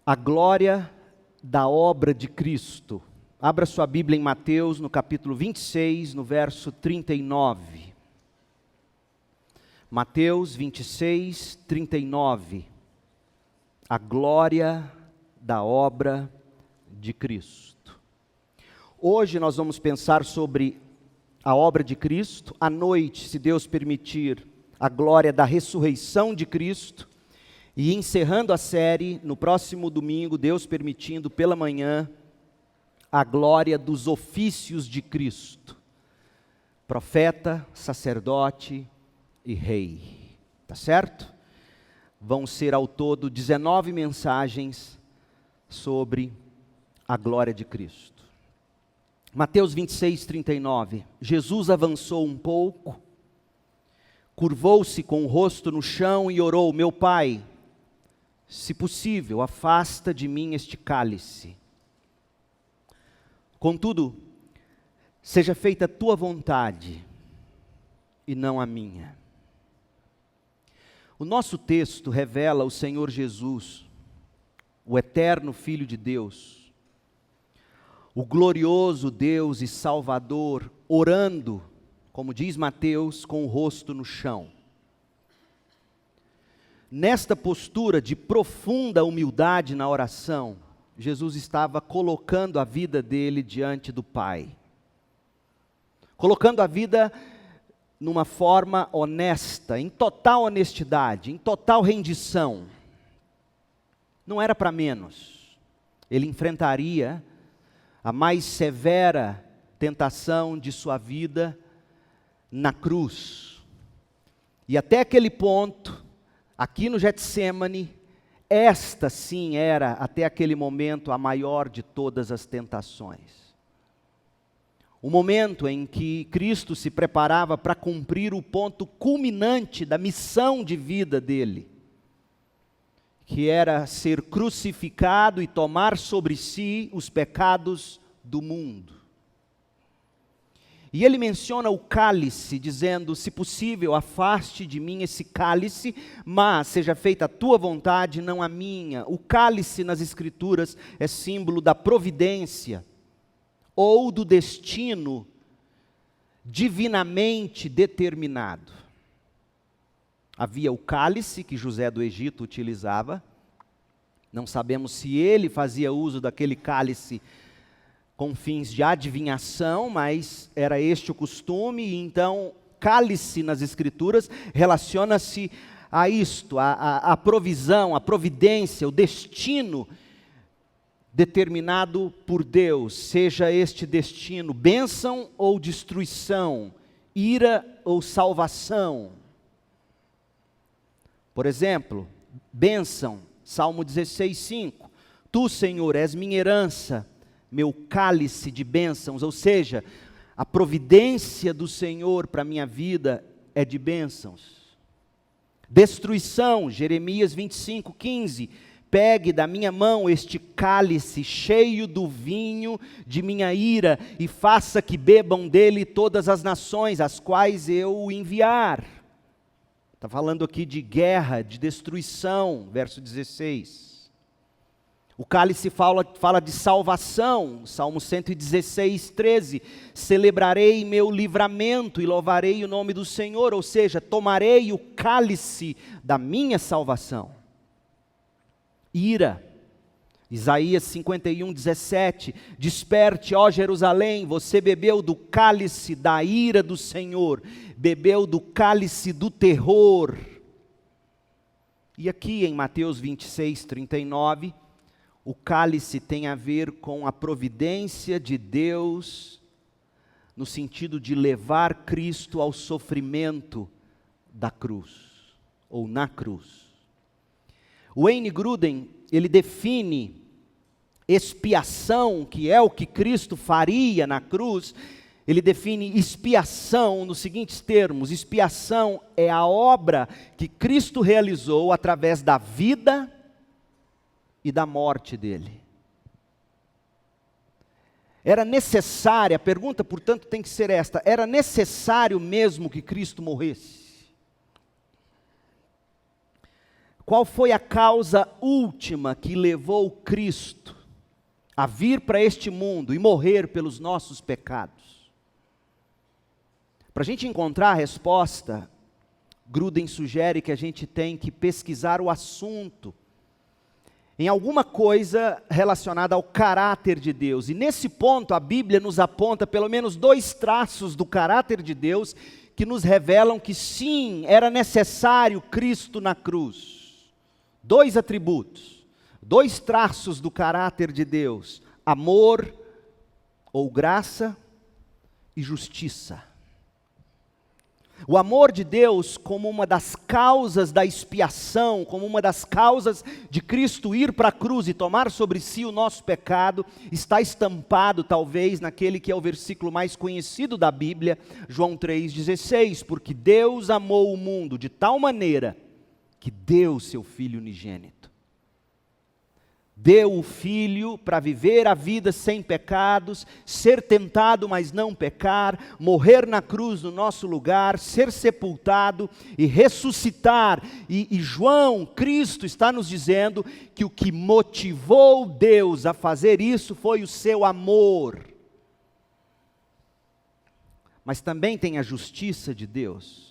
A glória da obra de Cristo. Abra sua Bíblia em Mateus, no capítulo 26, no verso 39. Mateus 26, 39. A glória da obra de Cristo. Hoje nós vamos pensar sobre a obra de Cristo. À noite, se Deus permitir, a glória da ressurreição de Cristo. E encerrando a série, no próximo domingo, Deus permitindo, pela manhã, a glória dos ofícios de Cristo. Profeta, sacerdote e rei. Tá certo? Vão ser ao todo 19 mensagens sobre a glória de Cristo. Mateus 26, 39. Jesus avançou um pouco, curvou-se com o rosto no chão e orou: Meu Pai, se possível, afasta de mim este cálice. Contudo, seja feita a tua vontade e não a minha. O nosso texto revela o Senhor Jesus, o eterno Filho de Deus, o glorioso Deus e Salvador, orando, como diz Mateus, com o rosto no chão. Nesta postura de profunda humildade na oração, Jesus estava colocando a vida dele diante do Pai. Colocando a vida numa forma honesta, em total honestidade, em total rendição. Não era para menos. Ele enfrentaria a mais severa tentação de sua vida na cruz. E até aquele ponto, aqui no Getsêmani, esta sim era, até aquele momento, a maior de todas as tentações. O momento em que Cristo se preparava para cumprir o ponto culminante da missão de vida dele, que era ser crucificado e tomar sobre si os pecados do mundo. E ele menciona o cálice, dizendo: se possível, afaste de mim esse cálice, mas seja feita a tua vontade, não a minha. O cálice nas Escrituras é símbolo da providência, ou do destino divinamente determinado. Havia o cálice que José do Egito utilizava. Não sabemos se ele fazia uso daquele cálice com fins de adivinhação, mas era este o costume. E então, cálice nas Escrituras relaciona-se a isto, a provisão, a providência, o destino determinado por Deus, seja este destino bênção ou destruição, ira ou salvação. Por exemplo, bênção, Salmo 16, 5. Tu, Senhor, és minha herança, meu cálice de bênçãos, ou seja, a providência do Senhor para a minha vida é de bênçãos. Destruição, Jeremias 25, 15. Pegue da minha mão este cálice cheio do vinho de minha ira, e faça que bebam dele todas as nações, as quais eu o enviar. Está falando aqui de guerra, de destruição, verso 16. O cálice fala de salvação, Salmo 116, 13. Celebrarei meu livramento e louvarei o nome do Senhor, ou seja, tomarei o cálice da minha salvação. Ira, Isaías 51, 17. Desperte, ó Jerusalém, você bebeu do cálice da ira do Senhor, bebeu do cálice do terror. E aqui em Mateus 26, 39, o cálice tem a ver com a providência de Deus, no sentido de levar Cristo ao sofrimento da cruz, ou na cruz. Wayne Grudem, ele define expiação, que é o que Cristo faria na cruz. Ele define expiação nos seguintes termos: expiação é a obra que Cristo realizou através da vida e da morte dele. Era necessária, a pergunta, portanto, tem que ser esta: era necessário mesmo que Cristo morresse? Qual foi a causa última que levou Cristo a vir para este mundo e morrer pelos nossos pecados? Para a gente encontrar a resposta, Gruden sugere que a gente tem que pesquisar o assunto em alguma coisa relacionada ao caráter de Deus. E nesse ponto a Bíblia nos aponta pelo menos 2 traços do caráter de Deus que nos revelam que sim, era necessário Cristo na cruz. 2 atributos, 2 traços do caráter de Deus: amor ou graça e justiça. O amor de Deus como uma das causas da expiação, como uma das causas de Cristo ir para a cruz e tomar sobre si o nosso pecado, está estampado talvez naquele que é o versículo mais conhecido da Bíblia, João 3,16, porque Deus amou o mundo de tal maneira que deu seu Filho unigênito. Deu o Filho para viver a vida sem pecados, ser tentado, mas não pecar, morrer na cruz no nosso lugar, ser sepultado e ressuscitar. E João, Cristo, está nos dizendo que o que motivou Deus a fazer isso foi o seu amor. Mas também tem a justiça de Deus.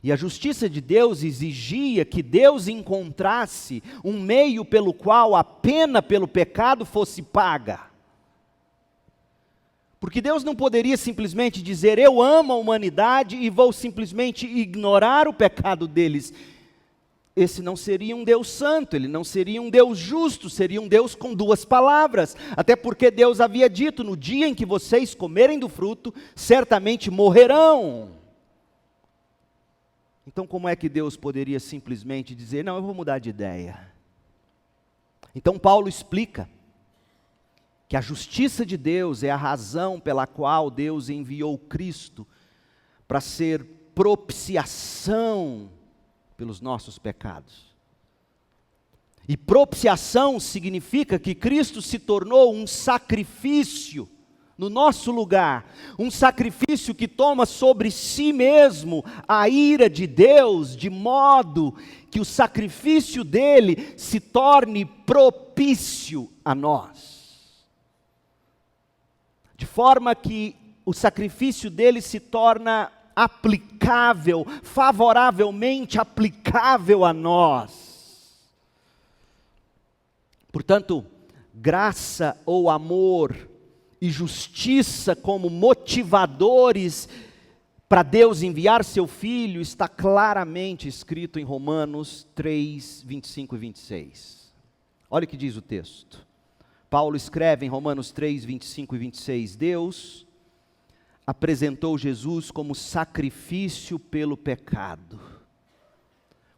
E a justiça de Deus exigia que Deus encontrasse um meio pelo qual a pena pelo pecado fosse paga. Porque Deus não poderia simplesmente dizer: eu amo a humanidade e vou simplesmente ignorar o pecado deles. Esse não seria um Deus santo, ele não seria um Deus justo, seria um Deus com 2 palavras. Até porque Deus havia dito: no dia em que vocês comerem do fruto, certamente morrerão. Então como é que Deus poderia simplesmente dizer: não, eu vou mudar de ideia? Então Paulo explica que a justiça de Deus é a razão pela qual Deus enviou Cristo para ser propiciação pelos nossos pecados. E propiciação significa que Cristo se tornou um sacrifício no nosso lugar, um sacrifício que toma sobre si mesmo a ira de Deus, de modo que o sacrifício dele se torne propício a nós. De forma que o sacrifício dele se torna aplicável, favoravelmente aplicável a nós. Portanto, graça ou amor e justiça como motivadores para Deus enviar seu Filho, está claramente escrito em Romanos 3, 25 e 26. Olha o que diz o texto. Paulo escreve em Romanos 3, 25 e 26, Deus apresentou Jesus como sacrifício pelo pecado,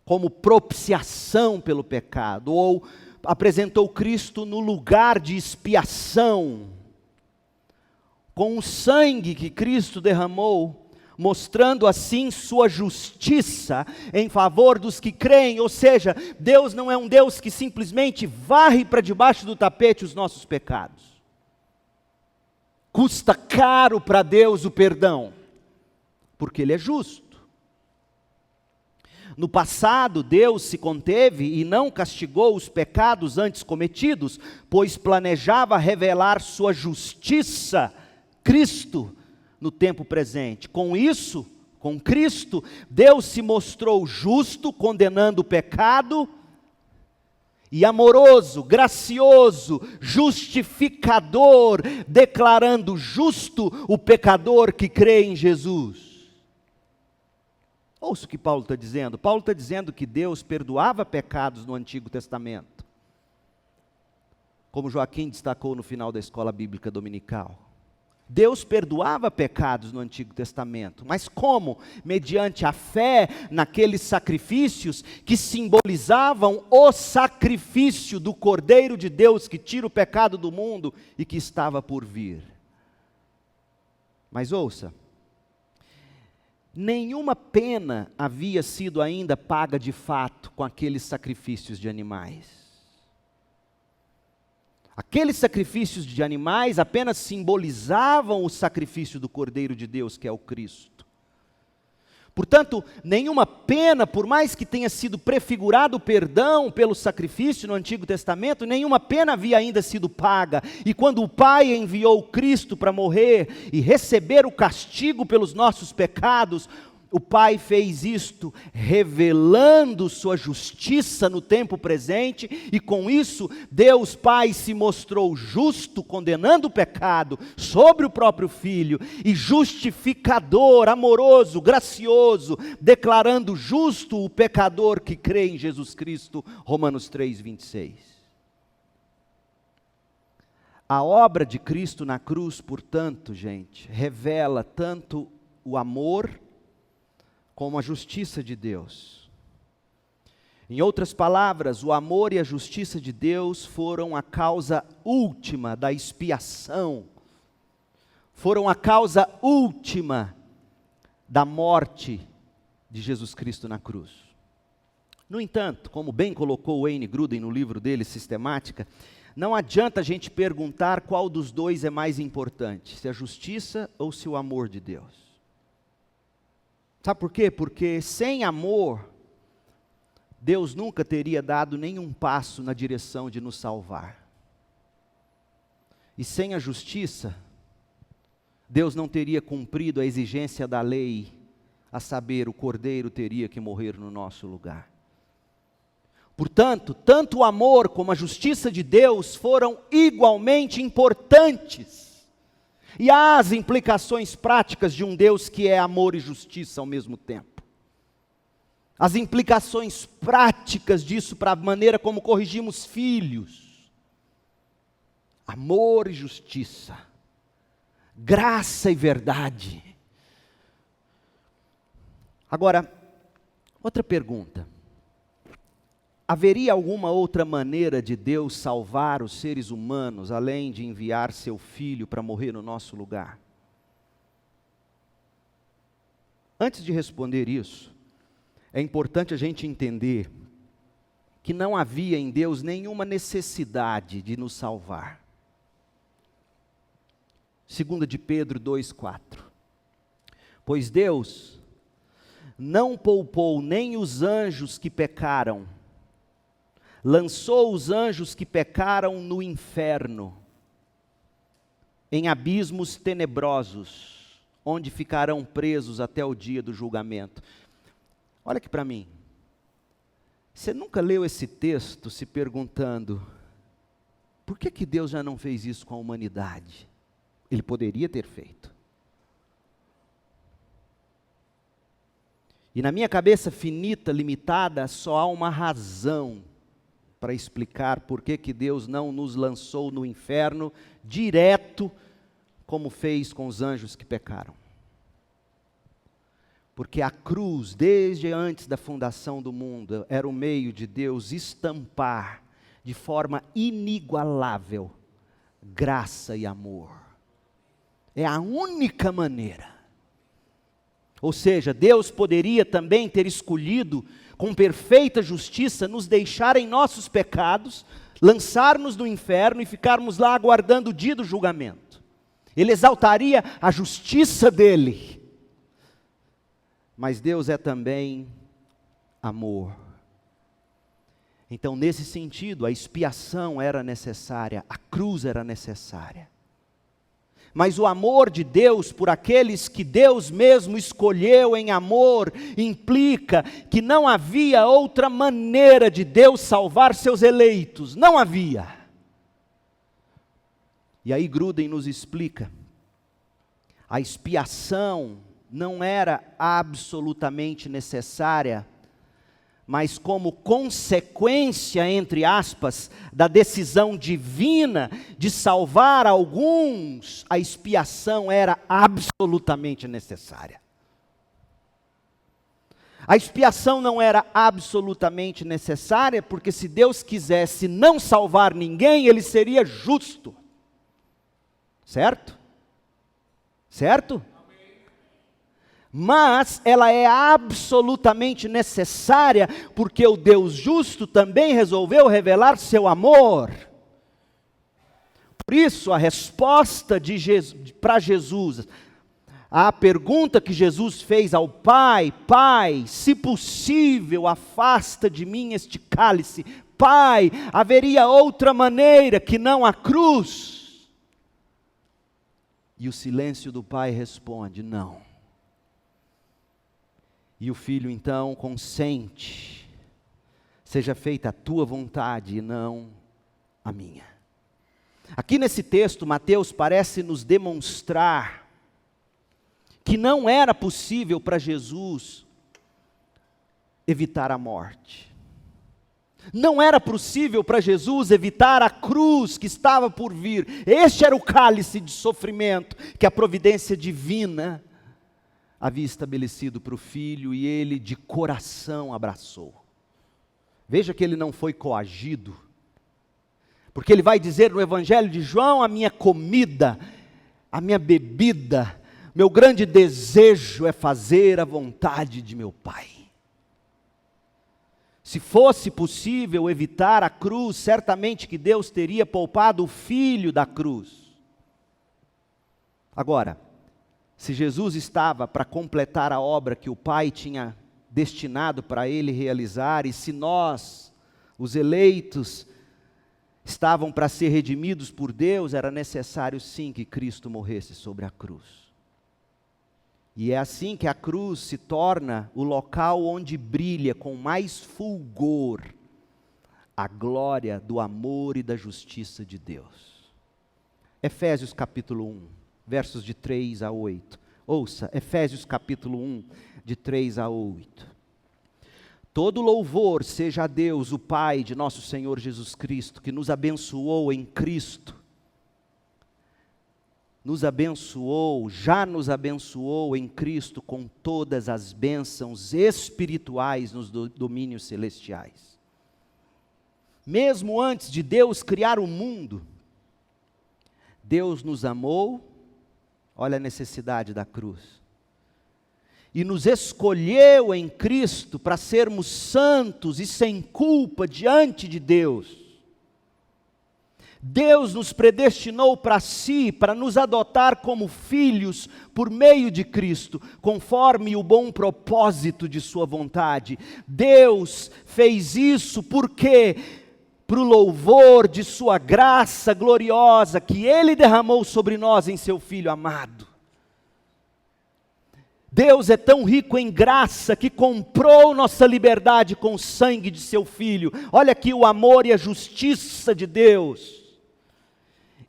como propiciação pelo pecado, ou apresentou Cristo no lugar de expiação, com o sangue que Cristo derramou, mostrando assim sua justiça em favor dos que creem. Ou seja, Deus não é um Deus que simplesmente varre para debaixo do tapete os nossos pecados. Custa caro para Deus o perdão, porque Ele é justo. No passado, Deus se conteve e não castigou os pecados antes cometidos, pois planejava revelar sua justiça, Cristo, no tempo presente. Com isso, com Cristo, Deus se mostrou justo, condenando o pecado, e amoroso, gracioso, justificador, declarando justo o pecador que crê em Jesus. Ouça o que Paulo está dizendo. Paulo está dizendo que Deus perdoava pecados no Antigo Testamento, como Joaquim destacou no final da escola bíblica dominical. Deus perdoava pecados no Antigo Testamento, mas como? Mediante a fé naqueles sacrifícios que simbolizavam o sacrifício do Cordeiro de Deus que tira o pecado do mundo e que estava por vir. Mas ouça, nenhuma pena havia sido ainda paga de fato com aqueles sacrifícios de animais. Aqueles sacrifícios de animais apenas simbolizavam o sacrifício do Cordeiro de Deus, que é o Cristo. Portanto, nenhuma pena, por mais que tenha sido prefigurado o perdão pelo sacrifício no Antigo Testamento, nenhuma pena havia ainda sido paga. E quando o Pai enviou Cristo para morrer e receber o castigo pelos nossos pecados, o Pai fez isto revelando sua justiça no tempo presente, e com isso Deus Pai se mostrou justo, condenando o pecado sobre o próprio Filho, e justificador, amoroso, gracioso, declarando justo o pecador que crê em Jesus Cristo. Romanos 3:26. A obra de Cristo na cruz, portanto, gente, revela tanto o amor como a justiça de Deus. Em outras palavras, o amor e a justiça de Deus foram a causa última da expiação, foram a causa última da morte de Jesus Cristo na cruz. No entanto, como bem colocou Wayne Grudem no livro dele, Sistemática, não adianta a gente perguntar qual dos dois é mais importante, se a justiça ou se o amor de Deus. Sabe por quê? Porque sem amor, Deus nunca teria dado nenhum passo na direção de nos salvar. E sem a justiça, Deus não teria cumprido a exigência da lei, a saber, o cordeiro teria que morrer no nosso lugar. Portanto, tanto o amor como a justiça de Deus foram igualmente importantes. E há as implicações práticas de um Deus que é amor e justiça ao mesmo tempo. As implicações práticas disso para a maneira como corrigimos filhos. Amor e justiça. Graça e verdade. Agora, outra pergunta. Haveria alguma outra maneira de Deus salvar os seres humanos, além de enviar seu Filho para morrer no nosso lugar? Antes de responder isso, é importante a gente entender que não havia em Deus nenhuma necessidade de nos salvar. 2 de Pedro 2,4. Pois Deus não poupou nem os anjos que pecaram, lançou os anjos que pecaram no inferno, em abismos tenebrosos, onde ficarão presos até o dia do julgamento. Olha aqui para mim. Você nunca leu esse texto se perguntando, por que Deus já não fez isso com a humanidade? Ele poderia ter feito. E na minha cabeça finita, limitada, só há uma razão para explicar por que Deus não nos lançou no inferno direto, como fez com os anjos que pecaram. Porque a cruz, desde antes da fundação do mundo, era o meio de Deus estampar de forma inigualável graça e amor. É a única maneira. Ou seja, Deus poderia também ter escolhido, com perfeita justiça, nos deixar em nossos pecados, lançar-nos no inferno e ficarmos lá aguardando o dia do julgamento. Ele exaltaria a justiça dele. Mas Deus é também amor. Então, nesse sentido, a expiação era necessária, a cruz era necessária. Mas o amor de Deus por aqueles que Deus mesmo escolheu em amor, implica que não havia outra maneira de Deus salvar seus eleitos. Não havia. E aí Grudem nos explica. A expiação não era absolutamente necessária, mas como consequência, entre aspas, da decisão divina de salvar alguns, a expiação era absolutamente necessária. A expiação não era absolutamente necessária, porque se Deus quisesse não salvar ninguém, Ele seria justo. Certo? Certo? Mas ela é absolutamente necessária, porque o Deus justo também resolveu revelar seu amor. Por isso, a resposta para Jesus, A pergunta que Jesus fez ao Pai: Pai, se possível, afasta de mim este cálice. Pai, haveria outra maneira que não a cruz? E o silêncio do Pai responde: não. E o Filho então consente: seja feita a tua vontade e não a minha. Aqui nesse texto, Mateus parece nos demonstrar que não era possível para Jesus evitar a morte. Não era possível para Jesus evitar a cruz que estava por vir. Este era o cálice de sofrimento que a providência divina havia estabelecido para o Filho, e ele de coração abraçou. Veja que ele não foi coagido, porque ele vai dizer no Evangelho de João: a minha comida, a minha bebida, meu grande desejo é fazer a vontade de meu Pai. Se fosse possível evitar a cruz, certamente que Deus teria poupado o Filho da cruz. Agora, se Jesus estava para completar a obra que o Pai tinha destinado para ele realizar, e se nós, os eleitos, estavam para ser redimidos por Deus, era necessário sim que Cristo morresse sobre a cruz. E é assim que a cruz se torna o local onde brilha com mais fulgor a glória do amor e da justiça de Deus. Efésios capítulo 1, versos de 3 a 8. Ouça, Efésios capítulo 1, de 3 a 8. Todo louvor seja a Deus, o Pai de nosso Senhor Jesus Cristo, que nos abençoou em Cristo. Já nos abençoou em Cristo com todas as bênçãos espirituais nos domínios celestiais. Mesmo antes de Deus criar o mundo, Deus nos amou, olha a necessidade da cruz, e nos escolheu em Cristo para sermos santos e sem culpa diante de Deus. Deus nos predestinou para si, para nos adotar como filhos por meio de Cristo, conforme o bom propósito de sua vontade. Deus fez isso porque, para o louvor de sua graça gloriosa, que Ele derramou sobre nós em seu Filho amado. Deus é tão rico em graça que comprou nossa liberdade com o sangue de seu Filho. Olha aqui o amor e a justiça de Deus.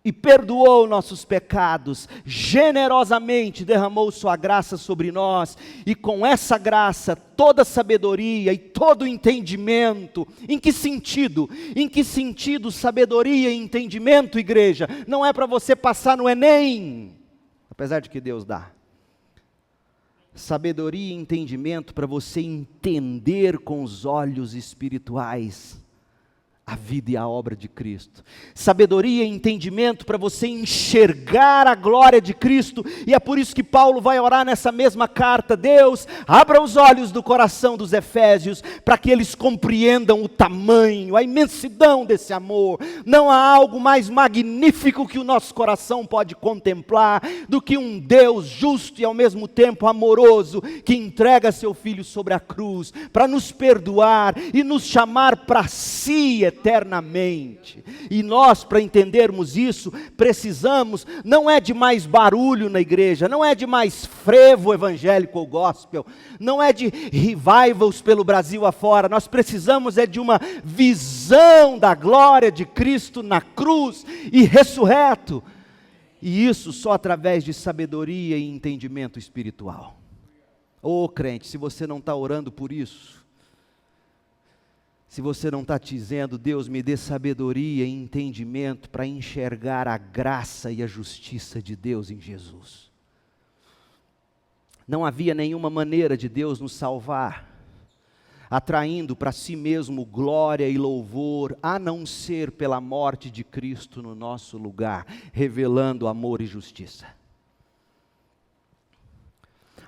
E perdoou nossos pecados, generosamente derramou sua graça sobre nós, e com essa graça, toda sabedoria e todo entendimento. Em que sentido? Em que sentido sabedoria e entendimento, igreja? Não é para você passar no Enem, apesar de que Deus dá. Sabedoria e entendimento para você entender com os olhos espirituais a vida e a obra de Cristo. Sabedoria e entendimento para você enxergar a glória de Cristo. E é por isso que Paulo vai orar nessa mesma carta: Deus, abra os olhos do coração dos efésios, para que eles compreendam o tamanho, a imensidão desse amor. Não há algo mais magnífico que o nosso coração pode contemplar, do que um Deus justo e ao mesmo tempo amoroso, que entrega seu Filho sobre a cruz, para nos perdoar e nos chamar para si eternamente. E nós, para entendermos isso, precisamos, não é de mais barulho na igreja, não é de mais frevo evangélico ou gospel, não é de revivals pelo Brasil afora. Nós precisamos é de uma visão da glória de Cristo na cruz e ressurreto, e isso só através de sabedoria e entendimento espiritual. Ô crente, se você não está orando por isso, se você não está dizendo: Deus, me dê sabedoria e entendimento para enxergar a graça e a justiça de Deus em Jesus. Não havia nenhuma maneira de Deus nos salvar, atraindo para si mesmo glória e louvor, a não ser pela morte de Cristo no nosso lugar, revelando amor e justiça.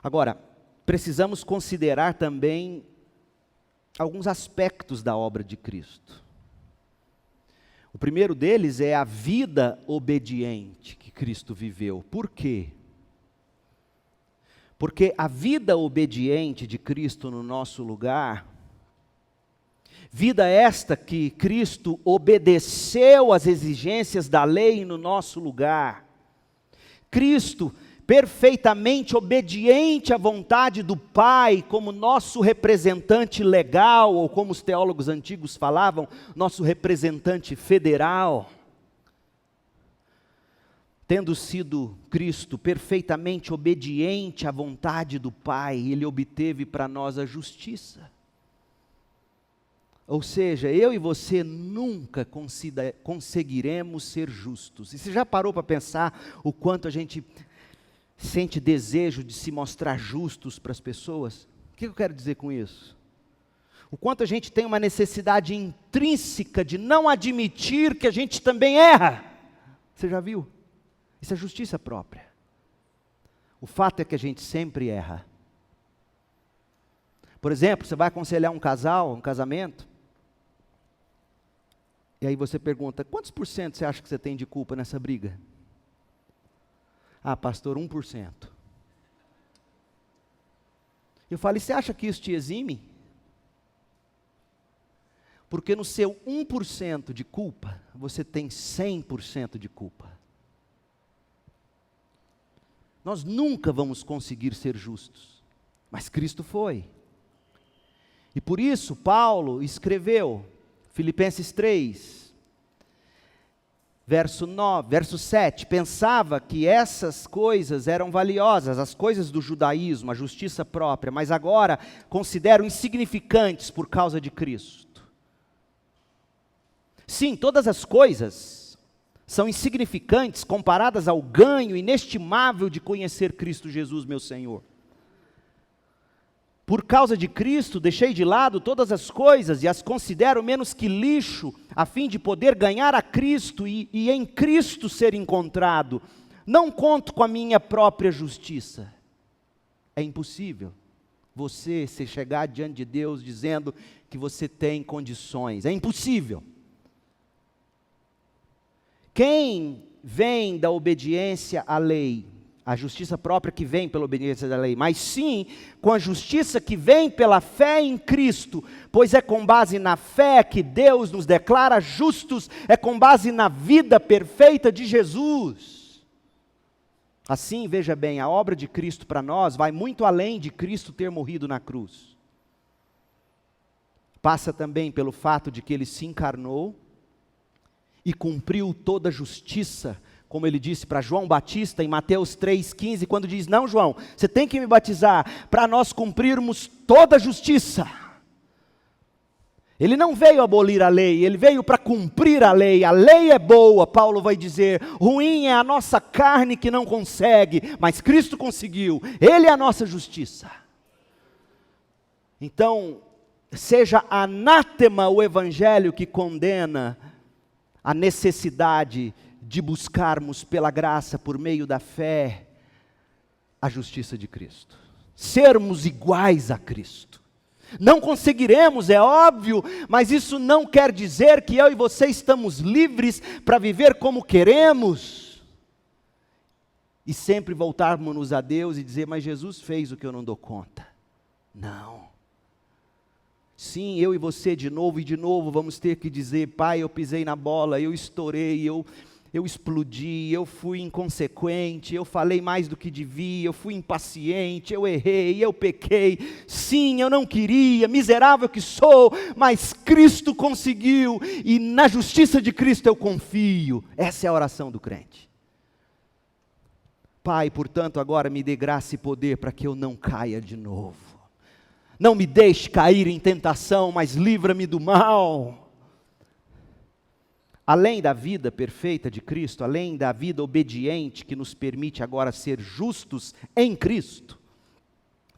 Agora, precisamos considerar também alguns aspectos da obra de Cristo. O primeiro deles é a vida obediente que Cristo viveu. Por quê? Porque a vida obediente de Cristo no nosso lugar, vida esta que Cristo obedeceu às exigências da lei no nosso lugar, Cristo perfeitamente obediente à vontade do Pai, como nosso representante legal, ou como os teólogos antigos falavam, nosso representante federal. Tendo sido Cristo perfeitamente obediente à vontade do Pai, Ele obteve para nós a justiça. Ou seja, eu e você nunca conseguiremos ser justos. E você já parou para pensar o quanto a gente sente desejo de se mostrar justos para as pessoas? O que eu quero dizer com isso? O quanto a gente tem uma necessidade intrínseca de não admitir que a gente também erra. Você já viu? Isso é justiça própria. O fato é que a gente sempre erra. Por exemplo, você vai aconselhar um casal, um casamento, e aí você pergunta, quantos por cento você acha que você tem de culpa nessa briga? Ah, pastor, 1%. Eu falo, e você acha que isso te exime? Porque no seu 1% de culpa, você tem 100% de culpa. Nós nunca vamos conseguir ser justos, mas Cristo foi. E por isso Paulo escreveu, Filipenses 3, verso 7, pensava que essas coisas eram valiosas, as coisas do judaísmo, a justiça própria, mas agora considero insignificantes por causa de Cristo. Sim, todas as coisas são insignificantes comparadas ao ganho inestimável de conhecer Cristo Jesus, meu Senhor. Por causa de Cristo, deixei de lado todas as coisas e as considero menos que lixo, a fim de poder ganhar a Cristo e em Cristo ser encontrado. Não conto com a minha própria justiça. É impossível você se chegar diante de Deus dizendo que você tem condições. É impossível. Quem vem da obediência à lei, a justiça própria que vem pela obediência da lei, mas sim com a justiça que vem pela fé em Cristo, pois é com base na fé que Deus nos declara justos, é com base na vida perfeita de Jesus. Assim, veja bem, a obra de Cristo para nós vai muito além de Cristo ter morrido na cruz. Passa também pelo fato de que Ele se encarnou, e cumpriu toda a justiça, como ele disse para João Batista em Mateus 3,15, quando diz, não João, você tem que me batizar, para nós cumprirmos toda a justiça. Ele não veio abolir a lei, ele veio para cumprir a lei é boa, Paulo vai dizer, ruim é a nossa carne que não consegue, mas Cristo conseguiu, Ele é a nossa justiça. Então, seja anátema o evangelho que condena a necessidade de buscarmos pela graça, por meio da fé, a justiça de Cristo. Sermos iguais a Cristo. Não conseguiremos, é óbvio, mas isso não quer dizer que eu e você estamos livres para viver como queremos. E sempre voltarmos a Deus e dizer, mas Jesus fez o que eu não dou conta. Não. Sim, eu e você de novo e de novo vamos ter que dizer, Pai, eu pisei na bola, eu estourei, eu explodi, eu fui inconsequente, eu falei mais do que devia, eu fui impaciente, eu errei, eu pequei. Sim, eu não queria, miserável que sou, mas Cristo conseguiu e na justiça de Cristo eu confio. Essa é a oração do crente. Pai, portanto, agora me dê graça e poder para que eu não caia de novo. Não me deixe cair em tentação, mas livra-me do mal. Além da vida perfeita de Cristo, além da vida obediente que nos permite agora ser justos em Cristo,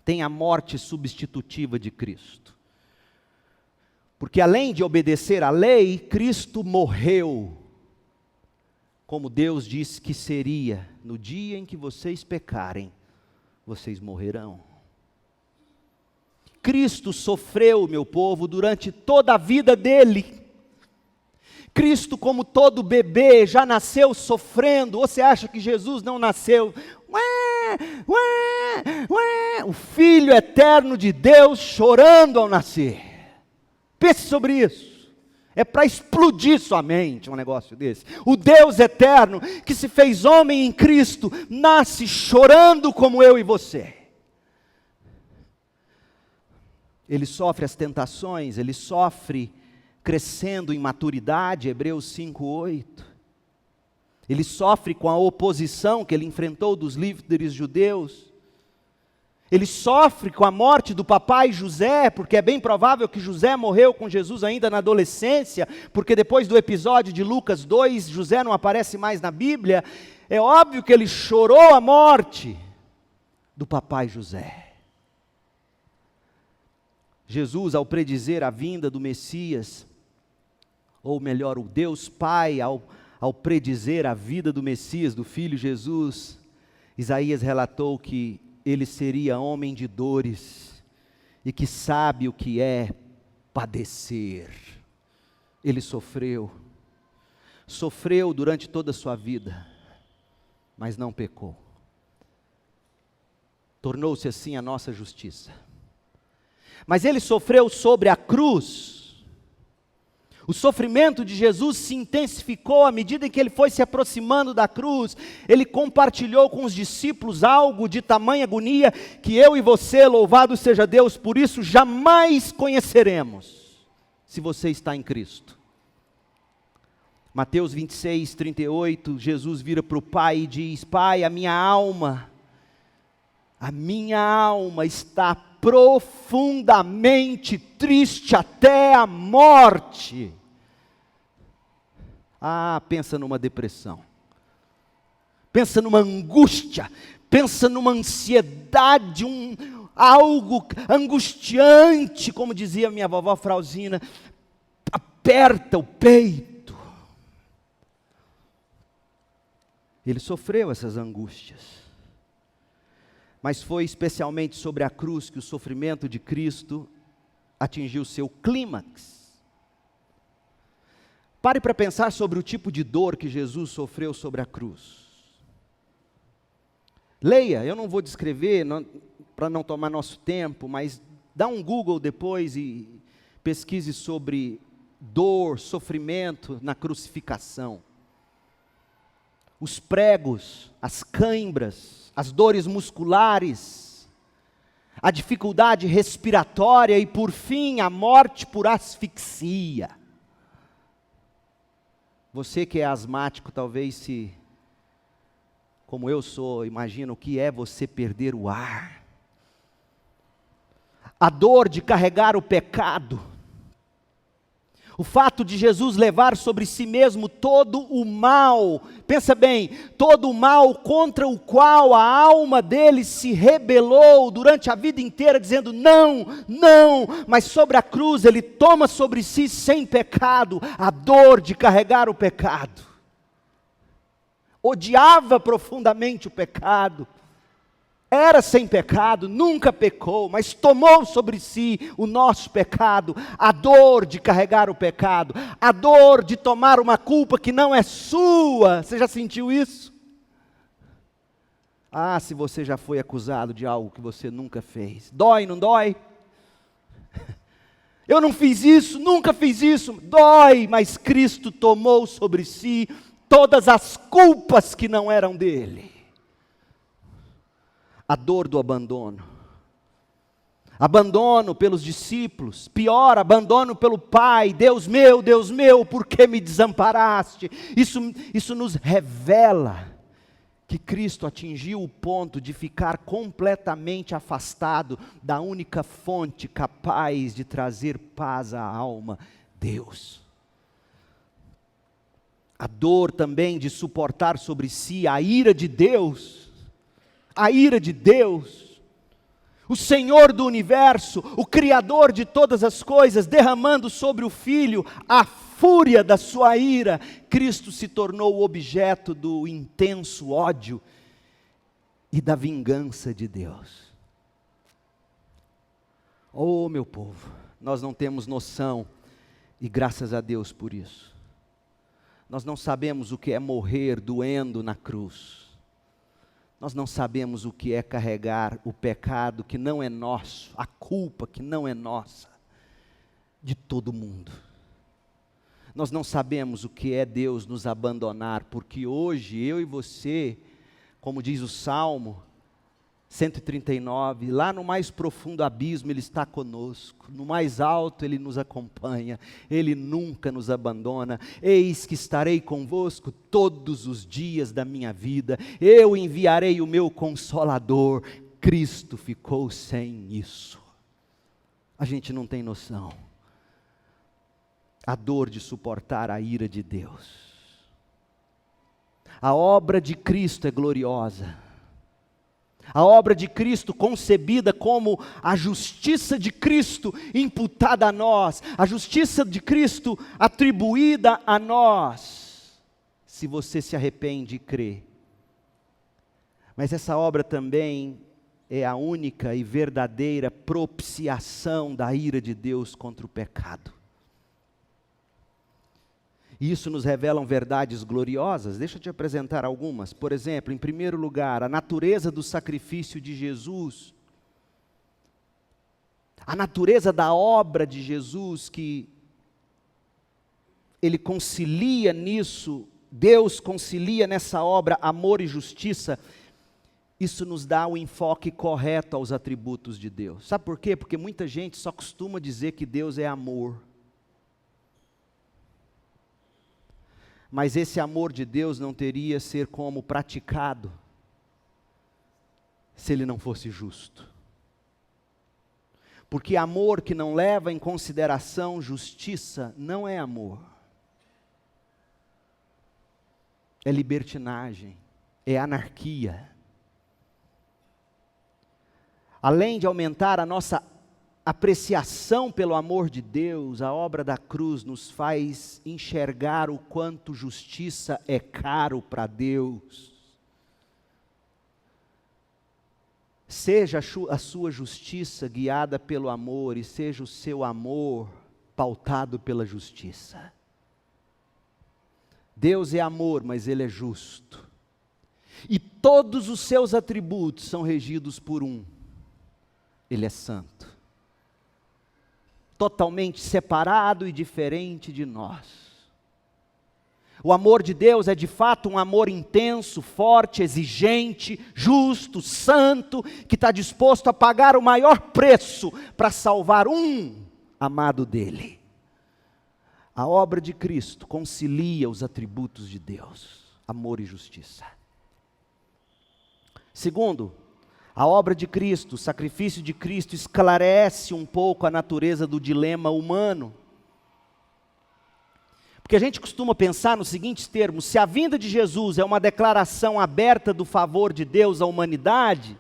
tem a morte substitutiva de Cristo. Porque além de obedecer à lei, Cristo morreu, como Deus disse que seria, no dia em que vocês pecarem, vocês morrerão. Cristo sofreu, meu povo, durante toda a vida dele. Cristo, como todo bebê, já nasceu sofrendo. Ou você acha que Jesus não nasceu? O Filho eterno de Deus chorando ao nascer. Pense sobre isso. É para explodir sua mente um negócio desse. O Deus eterno que se fez homem em Cristo, nasce chorando como eu e você. Ele sofre as tentações, ele sofre crescendo em maturidade, Hebreus 5:8. Ele sofre com a oposição que ele enfrentou dos líderes judeus. Ele sofre com a morte do papai José, porque é bem provável que José morreu com Jesus ainda na adolescência, porque depois do episódio de Lucas 2, José não aparece mais na Bíblia. É óbvio que ele chorou a morte do papai José. Jesus, ao predizer a vinda do Messias, ou melhor, o Deus Pai, ao predizer a vida do Messias, do Filho Jesus, Isaías relatou que ele seria homem de dores e que sabe o que é padecer. Ele sofreu durante toda a sua vida, mas não pecou. Tornou-se assim a nossa justiça. Mas ele sofreu sobre a cruz. O sofrimento de Jesus se intensificou à medida em que ele foi se aproximando da cruz. Ele compartilhou com os discípulos algo de tamanha agonia que eu e você, louvado seja Deus, por isso jamais conheceremos, se você está em Cristo. Mateus 26:38, Jesus vira para o Pai e diz: Pai, a minha alma está profundamente triste até a morte. Pensa numa depressão, pensa numa angústia, pensa numa ansiedade, algo angustiante, como dizia minha vovó Frauzina, aperta o peito. Ele sofreu essas angústias. Mas foi especialmente sobre a cruz que o sofrimento de Cristo atingiu seu clímax. Pare para pensar sobre o tipo de dor que Jesus sofreu sobre a cruz. Leia, eu não vou descrever para não tomar nosso tempo, mas dá um Google depois e pesquise sobre dor, sofrimento na crucificação. Os pregos, as cãibras, as dores musculares, a dificuldade respiratória e, por fim, a morte por asfixia. Você que é asmático, talvez como eu sou, imagina o que é você perder o ar. A dor de carregar o pecado. O fato de Jesus levar sobre si mesmo todo o mal, pensa bem, todo o mal contra o qual a alma dele se rebelou durante a vida inteira, dizendo não, não, mas sobre a cruz ele toma sobre si sem pecado a dor de carregar o pecado. Odiava profundamente o pecado. Era sem pecado, nunca pecou, mas tomou sobre si o nosso pecado, a dor de carregar o pecado, a dor de tomar uma culpa que não é sua. Você já sentiu isso? Se você já foi acusado de algo que você nunca fez. Dói, não dói? Eu não fiz isso, nunca fiz isso. Dói, mas Cristo tomou sobre si todas as culpas que não eram dele. A dor do abandono. Abandono pelos discípulos, pior, abandono pelo Pai. Deus meu, por que me desamparaste? Isso nos revela que Cristo atingiu o ponto de ficar completamente afastado da única fonte capaz de trazer paz à alma, Deus. A dor também de suportar sobre si a ira de Deus. A ira de Deus, o Senhor do universo, o Criador de todas as coisas, derramando sobre o Filho a fúria da sua ira, Cristo se tornou o objeto do intenso ódio e da vingança de Deus. Oh, meu povo, nós não temos noção, e graças a Deus por isso. Nós não sabemos o que é morrer doendo na cruz. Nós não sabemos o que é carregar o pecado que não é nosso, a culpa que não é nossa, de todo mundo. Nós não sabemos o que é Deus nos abandonar, porque hoje eu e você, como diz o Salmo 139, lá no mais profundo abismo Ele está conosco, no mais alto Ele nos acompanha, Ele nunca nos abandona. Eis que estarei convosco todos os dias da minha vida, eu enviarei o meu Consolador. Cristo ficou sem isso. A gente não tem noção. A dor de suportar a ira de Deus. A obra de Cristo é gloriosa. A obra de Cristo concebida como a justiça de Cristo imputada a nós, a justiça de Cristo atribuída a nós, se você se arrepende e crê. Mas essa obra também é a única e verdadeira propiciação da ira de Deus contra o pecado. E isso nos revelam verdades gloriosas. Deixa eu te apresentar algumas. Por exemplo, em primeiro lugar, a natureza do sacrifício de Jesus. A natureza da obra de Jesus, que Ele concilia nisso, Deus concilia nessa obra amor e justiça. Isso nos dá o enfoque correto aos atributos de Deus. Sabe por quê? Porque muita gente só costuma dizer que Deus é amor. Mas esse amor de Deus não teria ser como praticado se Ele não fosse justo. Porque amor que não leva em consideração justiça não é amor. É libertinagem, é anarquia. Além de aumentar a nossa apreciação pelo amor de Deus, a obra da cruz nos faz enxergar o quanto justiça é caro para Deus. Seja a sua justiça guiada pelo amor e seja o seu amor pautado pela justiça. Deus é amor, mas Ele é justo. E todos os seus atributos são regidos por um. Ele é santo. Totalmente separado e diferente de nós. O amor de Deus é de fato um amor intenso, forte, exigente, justo, santo, que está disposto a pagar o maior preço para salvar um amado dele. A obra de Cristo concilia os atributos de Deus, amor e justiça. Segundo, a obra de Cristo, o sacrifício de Cristo esclarece um pouco a natureza do dilema humano. Porque a gente costuma pensar nos seguintes termos: se a vinda de Jesus é uma declaração aberta do favor de Deus à humanidade,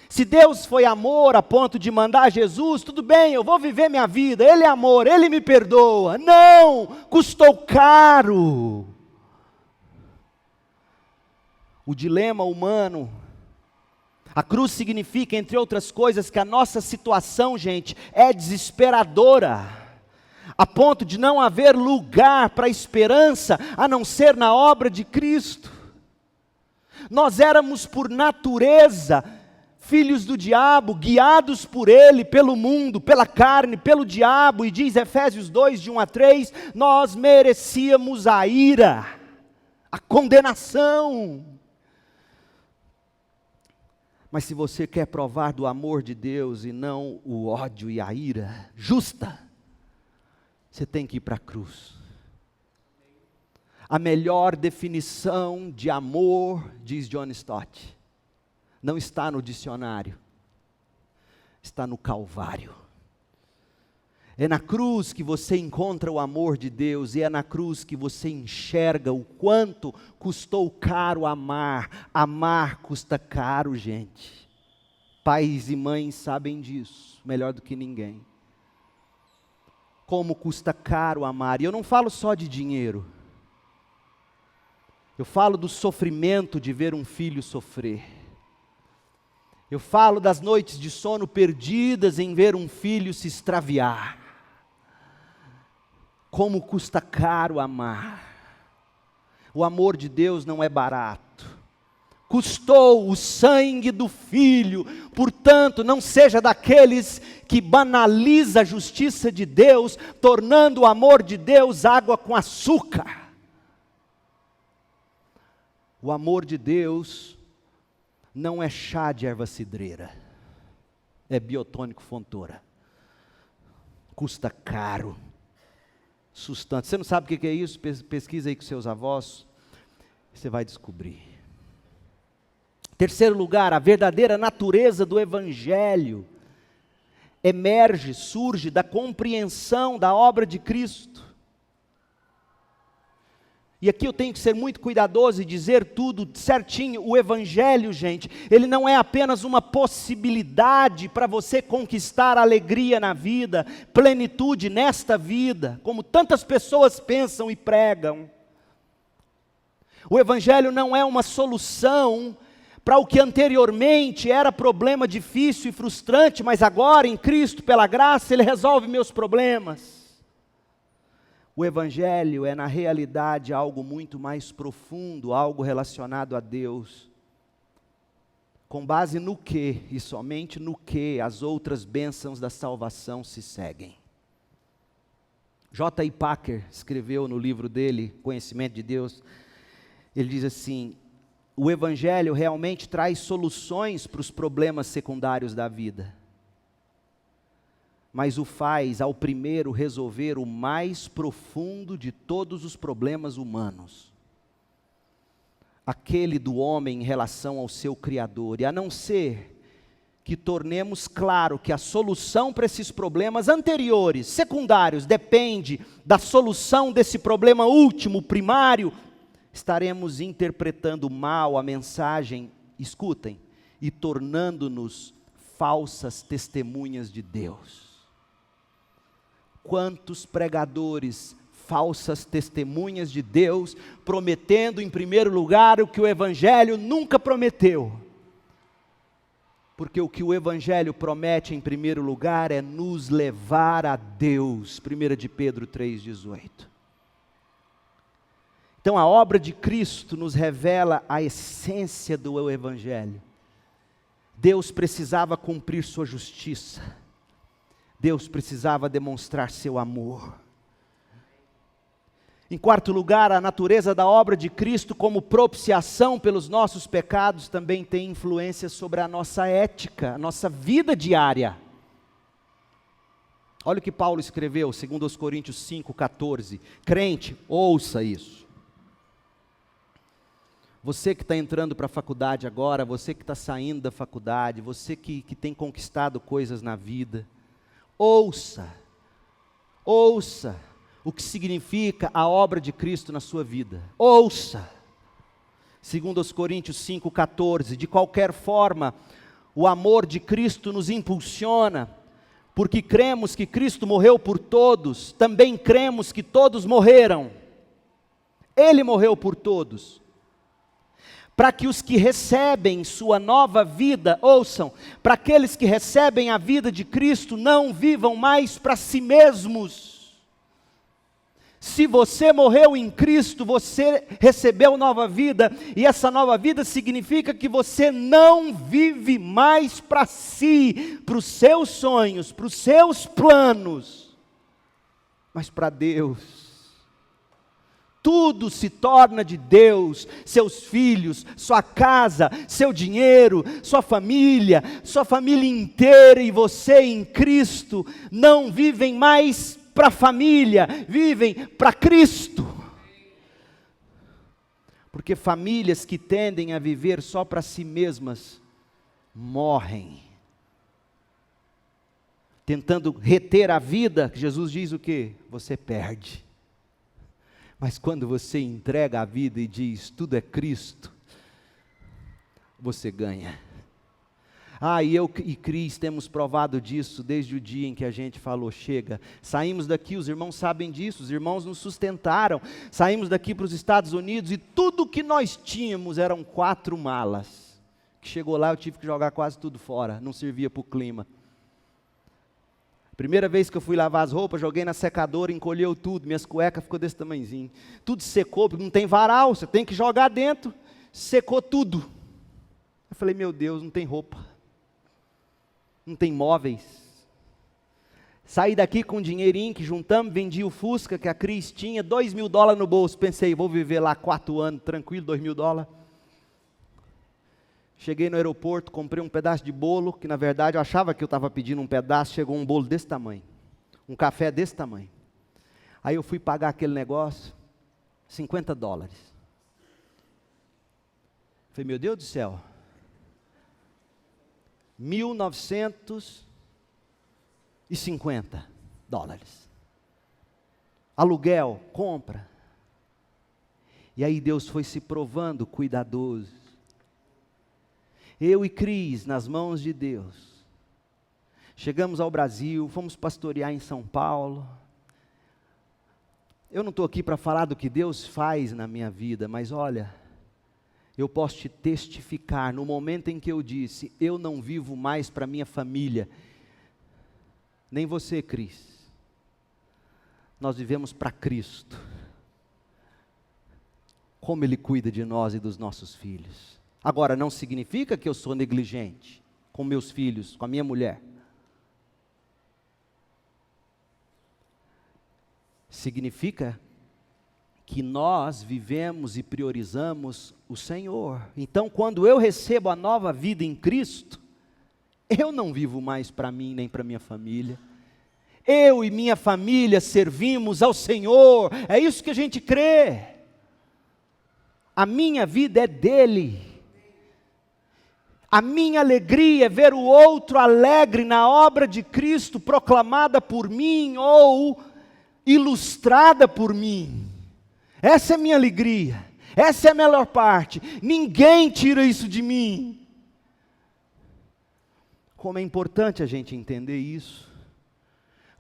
se Deus foi amor a ponto de mandar Jesus, tudo bem, eu vou viver minha vida, Ele é amor, Ele me perdoa. Não, custou caro. O dilema humano. A cruz significa, entre outras coisas, que a nossa situação, gente, é desesperadora, a ponto de não haver lugar para esperança, a não ser na obra de Cristo. Nós éramos por natureza, filhos do diabo, guiados por ele, pelo mundo, pela carne, pelo diabo, e diz Efésios 2, de 1 a 3, nós merecíamos a ira, a condenação. Mas se você quer provar do amor de Deus e não o ódio e a ira justa, você tem que ir para a cruz. A melhor definição de amor, diz John Stott, não está no dicionário, está no Calvário. É na cruz que você encontra o amor de Deus, e é na cruz que você enxerga o quanto custou caro amar. Amar custa caro, gente. Pais e mães sabem disso, melhor do que ninguém. Como custa caro amar, e eu não falo só de dinheiro. Eu falo do sofrimento de ver um filho sofrer. Eu falo das noites de sono perdidas em ver um filho se extraviar. Como custa caro amar. O amor de Deus não é barato. custou o sangue do Filho. Portanto, não seja daqueles que banaliza a justiça de Deus, tornando o amor de Deus água com açúcar. O amor de Deus não é chá de erva cidreira, é biotônico fontoura. Custa caro, sustante. Você não sabe o que é isso? Pesquisa aí com seus avós, você vai descobrir. Terceiro lugar, a verdadeira natureza do Evangelho emerge, surge da compreensão da obra de Cristo. E aqui eu tenho que ser muito cuidadoso e dizer tudo certinho. O Evangelho, gente, ele não é apenas uma possibilidade para você conquistar alegria na vida, plenitude nesta vida, como tantas pessoas pensam e pregam. O Evangelho não é uma solução para o que anteriormente era problema difícil e frustrante, mas agora em Cristo, pela graça, Ele resolve meus problemas. O Evangelho é na realidade algo muito mais profundo, algo relacionado a Deus. Com base no que, e somente no que, as outras bênçãos da salvação se seguem. J.I. Packer escreveu no livro dele, Conhecimento de Deus, ele diz assim: o Evangelho realmente traz soluções para os problemas secundários da vida, mas o faz ao primeiro resolver o mais profundo de todos os problemas humanos, aquele do homem em relação ao seu Criador. E a não ser que tornemos claro que a solução para esses problemas anteriores, secundários, depende da solução desse problema último, primário, estaremos interpretando mal a mensagem, escutem, e tornando-nos falsas testemunhas de Deus. Quantos pregadores, falsas testemunhas de Deus, prometendo em primeiro lugar o que o Evangelho nunca prometeu. Porque o que o Evangelho promete em primeiro lugar é nos levar a Deus. 1 de Pedro 3,18. Então a obra de Cristo nos revela a essência do Evangelho. Deus precisava cumprir sua justiça. Deus precisava demonstrar seu amor. Em quarto lugar, a natureza da obra de Cristo como propiciação pelos nossos pecados também tem influência sobre a nossa ética, a nossa vida diária. Olha o que Paulo escreveu, 2 Coríntios 5,14. Crente, ouça isso. Você que está entrando para a faculdade agora, você que está saindo da faculdade, você que tem conquistado coisas na vida, ouça o que significa a obra de Cristo na sua vida. Ouça. 2 Coríntios 5,14. De qualquer forma, o amor de Cristo nos impulsiona, porque cremos que Cristo morreu por todos, também cremos que todos morreram. Ele morreu por todos, para que os que recebem sua nova vida, ouçam, para aqueles que recebem a vida de Cristo, não vivam mais para si mesmos. Se você morreu em Cristo, você recebeu nova vida, e essa nova vida significa que você não vive mais para si, para os seus sonhos, para os seus planos, mas para Deus. Tudo se torna de Deus, seus filhos, sua casa, seu dinheiro, sua família inteira, e você em Cristo não vivem mais para a família, vivem para Cristo. Porque famílias que tendem a viver só para si mesmas, morrem. Tentando reter a vida, Jesus diz o quê? Você perde. Mas quando você entrega a vida e diz, tudo é Cristo, você ganha. E eu e Cris temos provado disso desde o dia em que a gente falou, chega. Saímos daqui, os irmãos sabem disso, os irmãos nos sustentaram. Saímos daqui para os Estados Unidos e tudo que nós tínhamos eram 4 malas. Que chegou lá, eu tive que jogar quase tudo fora, não servia para o clima. Primeira vez que eu fui lavar as roupas, joguei na secadora, encolheu tudo, minhas cuecas ficou desse tamanhozinho. Tudo secou, porque não tem varal, você tem que jogar dentro, secou tudo. Eu falei, meu Deus, não tem roupa, não tem móveis. Saí daqui com um dinheirinho que juntamos, vendi o Fusca que a Cris tinha, $2.000 no bolso. Pensei, vou viver lá 4 anos, tranquilo, $2.000. Cheguei no aeroporto, comprei um pedaço de bolo, que na verdade eu achava que eu estava pedindo um pedaço, chegou um bolo desse tamanho, um café desse tamanho. Aí eu fui pagar aquele negócio, $50. Falei, meu Deus do céu, $1.950. Aluguel, compra. E aí Deus foi se provando cuidadoso. Eu e Cris, nas mãos de Deus, chegamos ao Brasil, fomos pastorear em São Paulo. Eu não estou aqui para falar do que Deus faz na minha vida, mas olha, eu posso te testificar, no momento em que eu disse, eu não vivo mais para minha família, nem você, Cris, nós vivemos para Cristo. Como Ele cuida de nós e dos nossos filhos. Agora, não significa que eu sou negligente com meus filhos, com a minha mulher. Significa que nós vivemos e priorizamos o Senhor. Então, quando eu recebo a nova vida em Cristo, eu não vivo mais para mim nem para minha família. Eu e minha família servimos ao Senhor. É isso que a gente crê. A minha vida é dele. A minha alegria é ver o outro alegre na obra de Cristo proclamada por mim ou ilustrada por mim. Essa é a minha alegria. Essa é a melhor parte. Ninguém tira isso de mim. Como é importante a gente entender isso.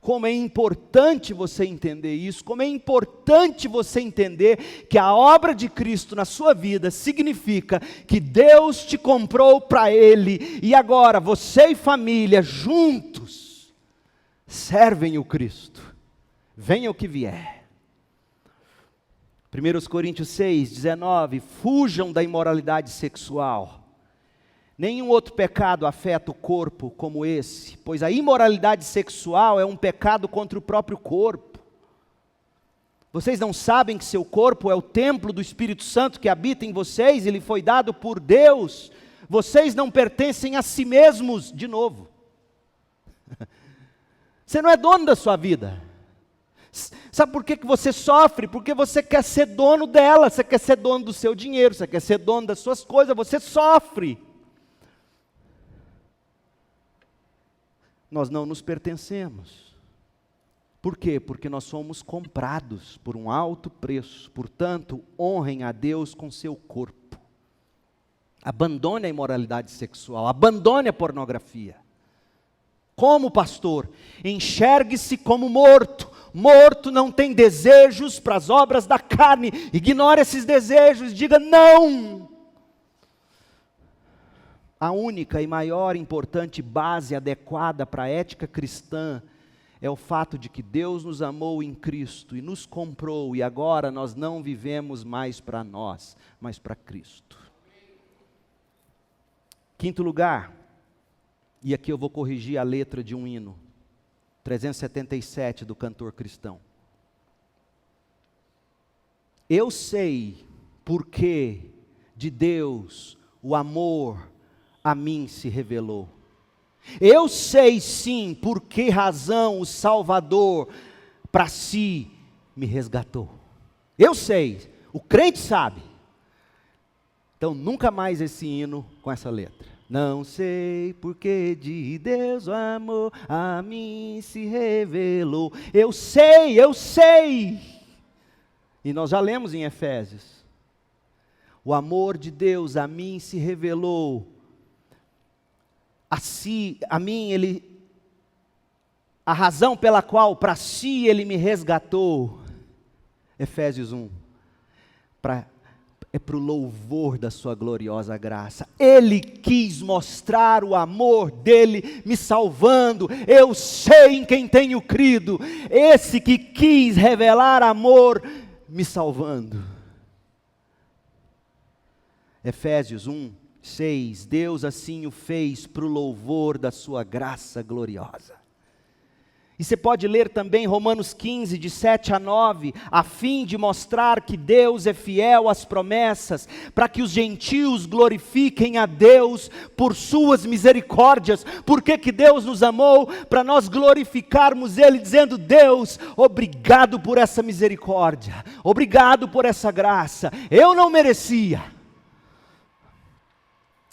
Como é importante você entender isso, como é importante você entender que a obra de Cristo na sua vida significa que Deus te comprou para Ele, e agora você e família juntos servem o Cristo, venha o que vier. 1 Coríntios 6:19, fujam da imoralidade sexual. Nenhum outro pecado afeta o corpo como esse, pois a imoralidade sexual é um pecado contra o próprio corpo. Vocês não sabem que seu corpo é o templo do Espírito Santo que habita em vocês, ele foi dado por Deus. Vocês não pertencem a si mesmos, de novo. Você não é dono da sua vida. Sabe por que você sofre? Porque você quer ser dono dela, você quer ser dono do seu dinheiro, você quer ser dono das suas coisas, você sofre. Nós não nos pertencemos. Por quê? Porque nós somos comprados por um alto preço. Portanto, honrem a Deus com seu corpo. Abandone a imoralidade sexual, abandone a pornografia. Como pastor, enxergue-se como morto. Morto não tem desejos para as obras da carne. Ignore esses desejos, diga não. A única e maior importante base adequada para a ética cristã é o fato de que Deus nos amou em Cristo e nos comprou, e agora nós não vivemos mais para nós, mas para Cristo. Quinto lugar, e aqui eu vou corrigir a letra de um hino, 377 do cantor cristão. Eu sei porque de Deus o amor a mim se revelou. Eu sei sim por que razão o Salvador para si me resgatou. Eu sei, o crente sabe. Então nunca mais esse hino com essa letra. Não sei porque de Deus o amor a mim se revelou. Eu sei, eu sei. E nós já lemos em Efésios. O amor de Deus a mim se revelou. A mim a razão pela qual para si Ele me resgatou, Efésios 1, é para o louvor da sua gloriosa graça. Ele quis mostrar o amor dele me salvando. Eu sei em quem tenho crido, esse que quis revelar amor me salvando. Efésios 1, 6. Deus assim o fez para o louvor da sua graça gloriosa. E você pode ler também Romanos 15, de 7 a 9, a fim de mostrar que Deus é fiel às promessas, para que os gentios glorifiquem a Deus por suas misericórdias. Por que Deus nos amou? Para nós glorificarmos Ele, dizendo: Deus, obrigado por essa misericórdia, obrigado por essa graça, eu não merecia.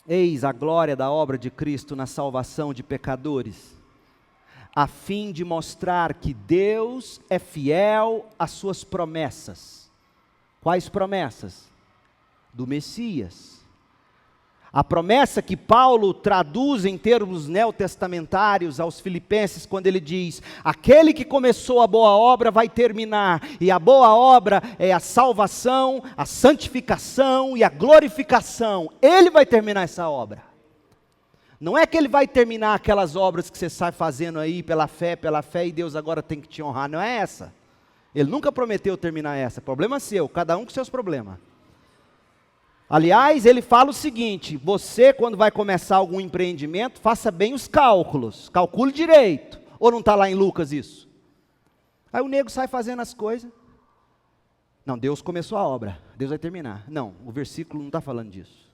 Eis a glória da obra de Cristo na salvação de pecadores, a fim de mostrar que Deus é fiel às suas promessas. Quais promessas? Do Messias. A promessa que Paulo traduz em termos neotestamentários aos Filipenses, quando ele diz: aquele que começou a boa obra vai terminar, e a boa obra é a salvação, a santificação e a glorificação. Ele vai terminar essa obra. Não é que ele vai terminar aquelas obras que você sai fazendo aí pela fé, e Deus agora tem que te honrar. Não é essa. Ele nunca prometeu terminar essa. Problema seu, cada um com seus problemas. Aliás, ele fala o seguinte: você, quando vai começar algum empreendimento, faça bem os cálculos, calcule direito. Ou não está lá em Lucas isso? Aí o nego sai fazendo as coisas. Não, Deus começou a obra, Deus vai terminar. Não, o versículo não está falando disso.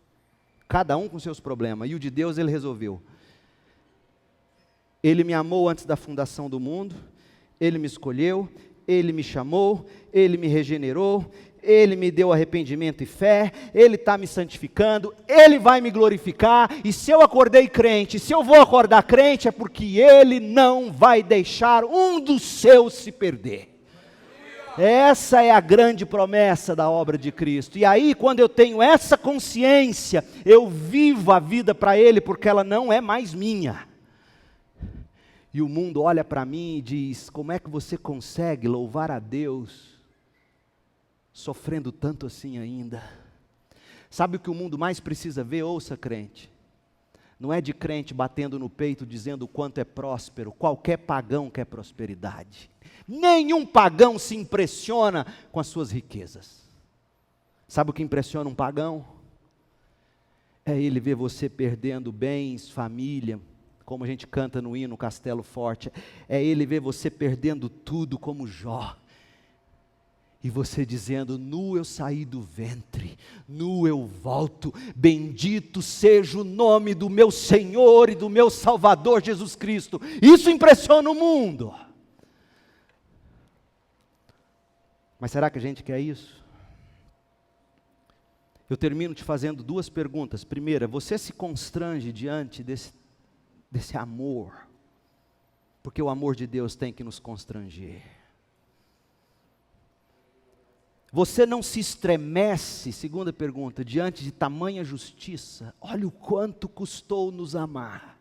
Cada um com seus problemas, e o de Deus Ele resolveu. Ele me amou antes da fundação do mundo, Ele me escolheu, Ele me chamou, Ele me regenerou, Ele me deu arrependimento e fé, Ele está me santificando, Ele vai me glorificar, e se eu acordei crente, se eu vou acordar crente, é porque Ele não vai deixar um dos seus se perder. Essa é a grande promessa da obra de Cristo. E aí, quando eu tenho essa consciência, eu vivo a vida para Ele, porque ela não é mais minha. E o mundo olha para mim e diz: como é que você consegue louvar a Deus sofrendo tanto assim ainda? Sabe o que o mundo mais precisa ver? Ouça, crente. Não é de crente batendo no peito dizendo o quanto é próspero. Qualquer pagão quer prosperidade. Nenhum pagão se impressiona com as suas riquezas. Sabe o que impressiona um pagão? É ele ver você perdendo bens, família, como a gente canta no hino Castelo Forte. É ele ver você perdendo tudo como Jó. E você dizendo: nu eu saí do ventre, nu eu volto, bendito seja o nome do meu Senhor e do meu Salvador Jesus Cristo. Isso impressiona o mundo. Mas será que a gente quer isso? Eu termino te fazendo duas perguntas. Primeira, você se constrange diante desse amor? Porque o amor de Deus tem que nos constranger. Você não se estremece, segunda pergunta, diante de tamanha justiça? Olha o quanto custou nos amar.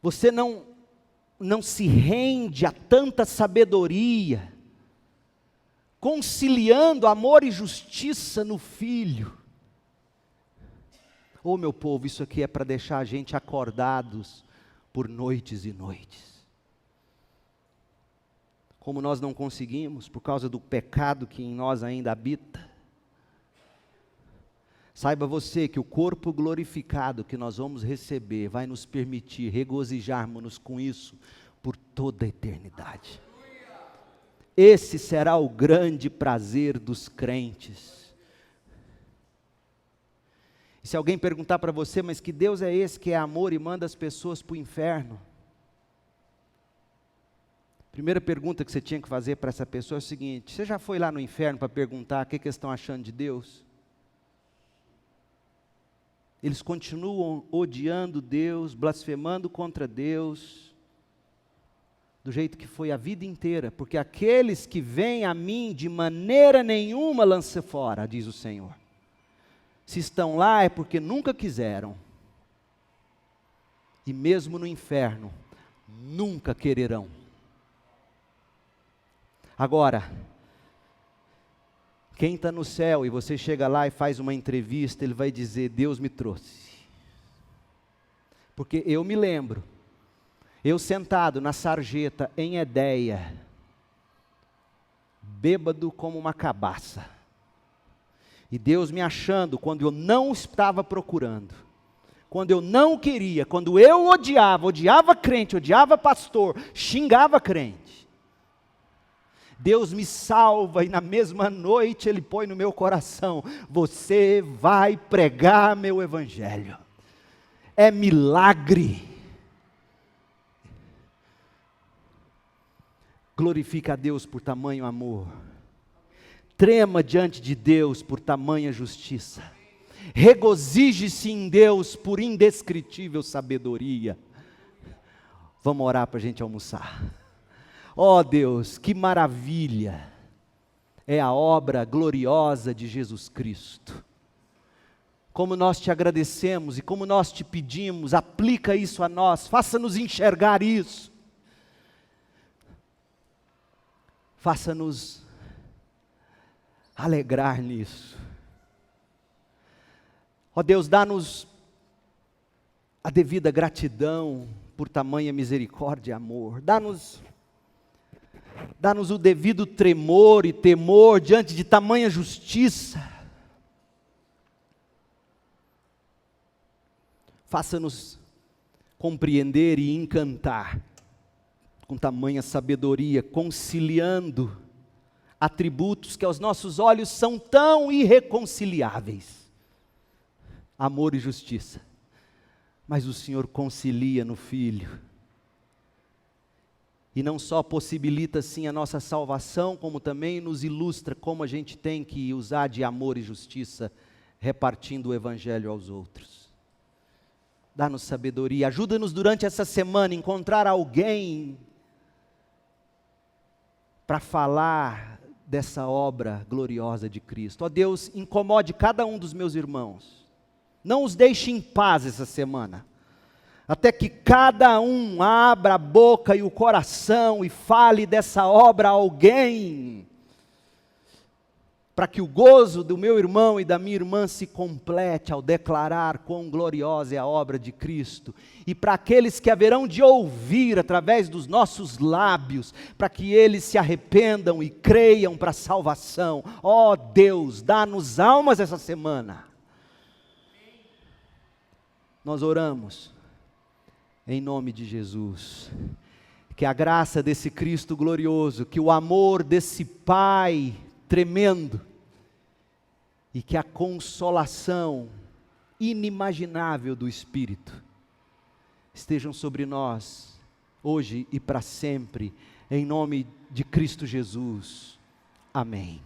Você não se rende a tanta sabedoria, conciliando amor e justiça no Filho. Oh, meu povo, isso aqui é para deixar a gente acordados por noites e noites. Como nós não conseguimos, por causa do pecado que em nós ainda habita. Saiba você que o corpo glorificado que nós vamos receber vai nos permitir regozijarmos-nos com isso por toda a eternidade. Esse será o grande prazer dos crentes. E se alguém perguntar para você: mas que Deus é esse que é amor e manda as pessoas para o inferno? Primeira pergunta que você tinha que fazer para essa pessoa é o seguinte: você já foi lá no inferno para perguntar o que eles estão achando de Deus? Eles continuam odiando Deus, blasfemando contra Deus, do jeito que foi a vida inteira, porque aqueles que vêm a mim de maneira nenhuma lance fora, diz o Senhor. Se estão lá é porque nunca quiseram, e mesmo no inferno, nunca quererão. Agora, quem está no céu e você chega lá e faz uma entrevista, ele vai dizer: Deus me trouxe. Porque eu me lembro, eu sentado na sarjeta em Edéia, bêbado como uma cabaça, E Deus me achando quando eu não estava procurando, quando eu não queria, quando eu odiava crente, odiava pastor, xingava crente. Deus me salva e na mesma noite Ele põe no meu coração: você vai pregar meu evangelho. É milagre. Glorifica a Deus por tamanho amor. Trema diante de Deus por tamanha justiça. Regozije-se em Deus por indescritível sabedoria. Vamos orar para a gente almoçar. Ó Deus, que maravilha é a obra gloriosa de Jesus Cristo. Como nós te agradecemos e como nós te pedimos, aplica isso a nós, faça-nos enxergar isso. Faça-nos alegrar nisso. Ó Deus, dá-nos a devida gratidão por tamanha misericórdia e amor. Dá-nos o devido tremor e temor diante de tamanha justiça. Faça-nos compreender e encantar com tamanha sabedoria, conciliando atributos que aos nossos olhos são tão irreconciliáveis: amor e justiça. Mas o Senhor concilia no Filho, e não só possibilita assim a nossa salvação, como também nos ilustra como a gente tem que usar de amor e justiça, repartindo o Evangelho aos outros. Dá-nos sabedoria, ajuda-nos durante essa semana a encontrar alguém para falar dessa obra gloriosa de Cristo. Ó Deus, incomode cada um dos meus irmãos, não os deixe em paz essa semana, até que cada um abra a boca e o coração e fale dessa obra a alguém, para que o gozo do meu irmão e da minha irmã se complete ao declarar quão gloriosa é a obra de Cristo, e para aqueles que haverão de ouvir através dos nossos lábios, para que eles se arrependam e creiam para a salvação. Ó Deus, dá-nos almas essa semana. Nós oramos em nome de Jesus, que a graça desse Cristo glorioso, que o amor desse Pai tremendo, e que a consolação inimaginável do Espírito estejam sobre nós, hoje e para sempre, em nome de Cristo Jesus. Amém.